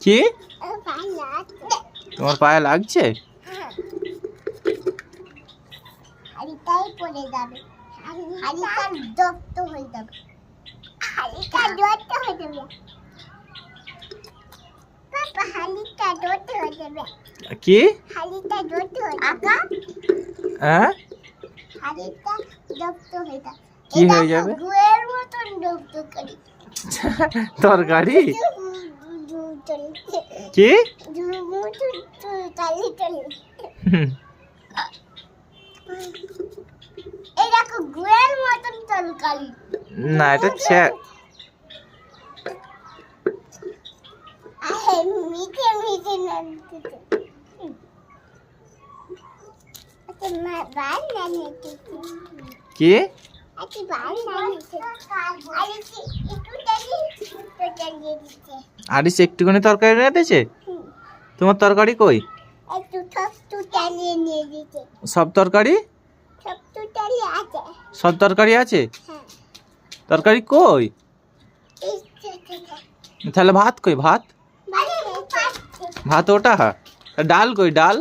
কি তোমার পায়ে লাগছে? হাড়িটাই পড়ে যাবে, হাড়িটা দপ্ত হয়ে যাবে, হাড়িটা দপ্ত হয়ে যাবে, পাপা হাড়িটা দপ্ত হয়ে যাবে। কি হাড়িটা দপ্ত হয়ে যাবে, হ্যাঁ হাড়িটা দপ্ত হয়ে যাবে। কি হয়ে যাবে? গুয়ের মতন দপ্ত করি তরকারি কি? এরকম গুয়ের মতন তরকারি না, এটা মিঠে মিঠে নামতে কি? আরিস একটুখানি তরকারি এনে দিয়েছে। তোমার তরকারি কই? সব তরকারি সব তরকারি আছে? তরকারি কই? তাহলে ভাত কই? ভাত ভাত ওটা। ডাল কই? ডাল